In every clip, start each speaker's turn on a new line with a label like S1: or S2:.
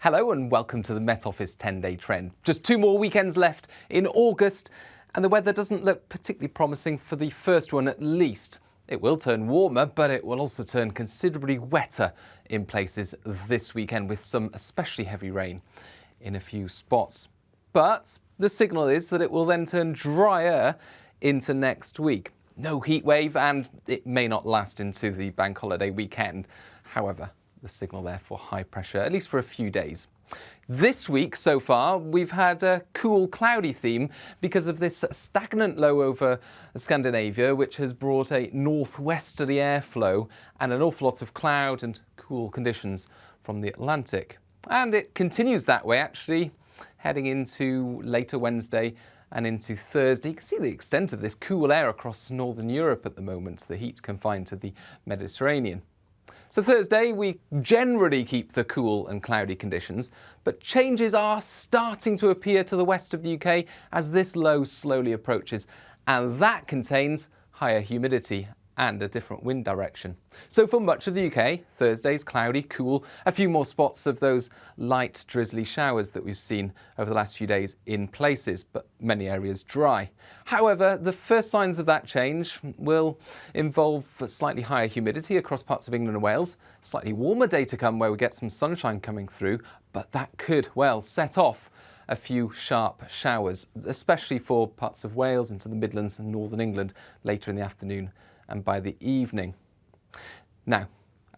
S1: Hello and welcome to the Met Office 10-day trend. Just 2 more weekends left in August and the weather doesn't look particularly promising for the first one at least. It will turn warmer, but it will also turn considerably wetter in places this weekend with some especially heavy rain in a few spots. But the signal is that it will then turn drier into next week. No heat wave and it may not last into the bank holiday weekend. However, the signal there for high pressure, at least for a few days. This week so far, we've had a cool, cloudy theme because of this stagnant low over Scandinavia, which has brought a northwesterly airflow and an awful lot of cloud and cool conditions from the Atlantic. And it continues that way, actually, heading into later Wednesday and into Thursday. You can see the extent of this cool air across northern Europe at the moment, the heat confined to the Mediterranean. So Thursday, we generally keep the cool and cloudy conditions, but changes are starting to appear to the west of the UK as this low slowly approaches, and that contains higher humidity and a different wind direction. So for much of the UK, Thursday's cloudy, cool, a few more spots of those light drizzly showers that we've seen over the last few days in places, but many areas dry. However, the first signs of that change will involve slightly higher humidity across parts of England and Wales, slightly warmer day to come where we get some sunshine coming through, but that could, well, set off a few sharp showers, especially for parts of Wales into the Midlands and northern England later in the afternoon and by the evening. Now,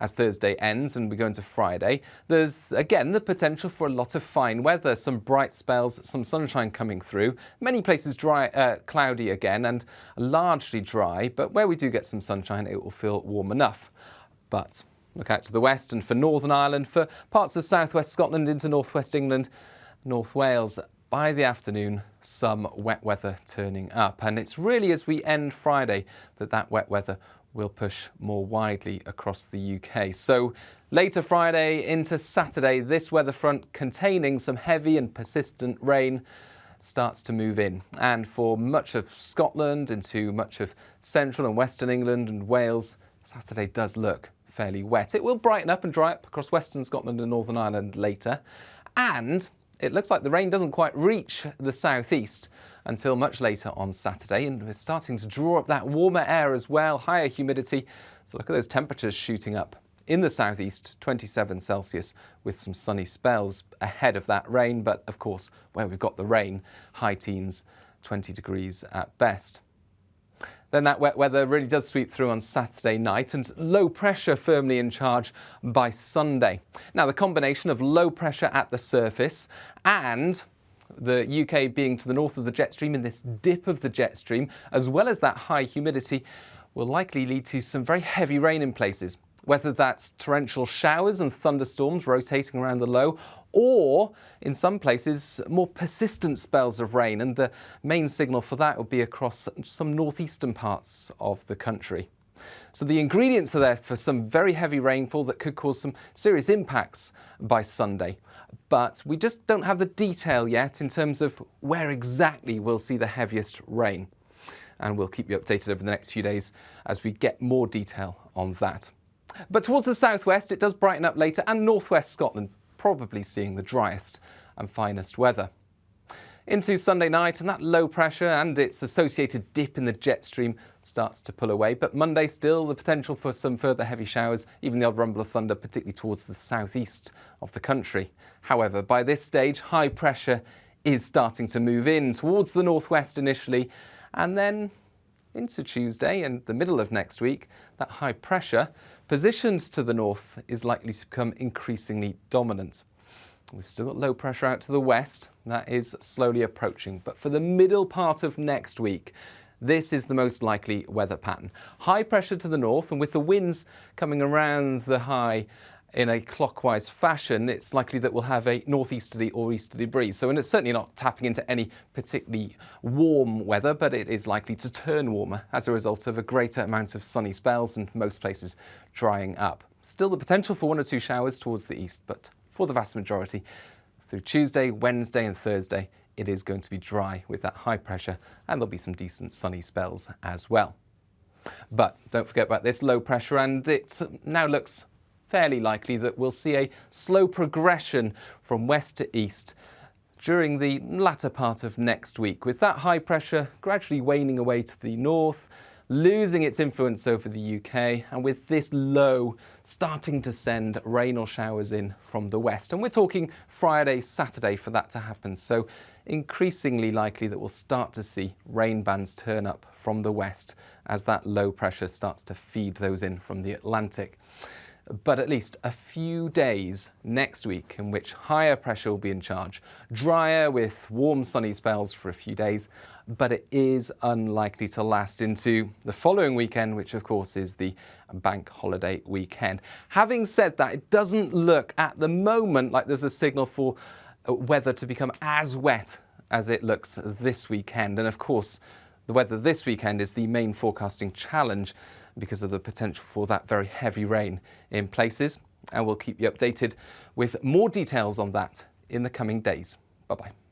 S1: as Thursday ends and we go into Friday, there's again the potential for a lot of fine weather, some bright spells, some sunshine coming through. Many places dry, cloudy again and largely dry, but where we do get some sunshine, it will feel warm enough. But look out to the west and for Northern Ireland, for parts of southwest Scotland into northwest England, North Wales, by the afternoon, some wet weather turning up. And it's really as we end Friday that wet weather will push more widely across the UK. So later Friday into Saturday, this weather front containing some heavy and persistent rain starts to move in. And for much of Scotland into much of central and western England and Wales, Saturday does look fairly wet. It will brighten up and dry up across western Scotland and Northern Ireland later. And it looks like the rain doesn't quite reach the southeast until much later on Saturday, and we're starting to draw up that warmer air as well, higher humidity. So look at those temperatures shooting up in the southeast, 27 Celsius, with some sunny spells ahead of that rain. But of course, where we've got the rain, high teens, 20 degrees at best. Then that wet weather really does sweep through on Saturday night and low pressure firmly in charge by Sunday. Now, the combination of low pressure at the surface and the UK being to the north of the jet stream in this dip of the jet stream, as well as that high humidity, will likely lead to some very heavy rain in places. Whether that's torrential showers and thunderstorms rotating around the low, or in some places more persistent spells of rain, and the main signal for that will be across some northeastern parts of the country. So the ingredients are there for some very heavy rainfall that could cause some serious impacts by Sunday. But we just don't have the detail yet in terms of where exactly we'll see the heaviest rain. And we'll keep you updated over the next few days as we get more detail on that. But towards the southwest, it does brighten up later, and northwest Scotland probably seeing the driest and finest weather. Into Sunday night, and that low pressure and its associated dip in the jet stream starts to pull away. But Monday still the potential for some further heavy showers, even the odd rumble of thunder, particularly towards the southeast of the country. However, by this stage, high pressure is starting to move in towards the northwest initially, and then into Tuesday and the middle of next week, that high pressure positioned to the north is likely to become increasingly dominant. We've still got low pressure out to the west, that is slowly approaching, but for the middle part of next week, this is the most likely weather pattern. High pressure to the north, and with the winds coming around the high in a clockwise fashion, it's likely that we'll have a northeasterly or easterly breeze. So it's certainly not tapping into any particularly warm weather, but it is likely to turn warmer as a result of a greater amount of sunny spells and most places drying up. Still the potential for 1 or 2 showers towards the east, but for the vast majority, through Tuesday, Wednesday and Thursday, it is going to be dry with that high pressure, and there'll be some decent sunny spells as well. But don't forget about this low pressure, and it now looks fairly likely that we'll see a slow progression from west to east during the latter part of next week, with that high pressure gradually waning away to the north, losing its influence over the UK, and with this low starting to send rain or showers in from the west. And we're talking Friday, Saturday for that to happen. So increasingly likely that we'll start to see rain bands turn up from the west as that low pressure starts to feed those in from the Atlantic. But at least a few days next week in which higher pressure will be in charge. Drier with warm sunny spells for a few days, but it is unlikely to last into the following weekend, which of course is the bank holiday weekend. Having said that, it doesn't look at the moment like there's a signal for weather to become as wet as it looks this weekend. And of course, the weather this weekend is the main forecasting challenge because of the potential for that very heavy rain in places. And we'll keep you updated with more details on that in the coming days. Bye-bye.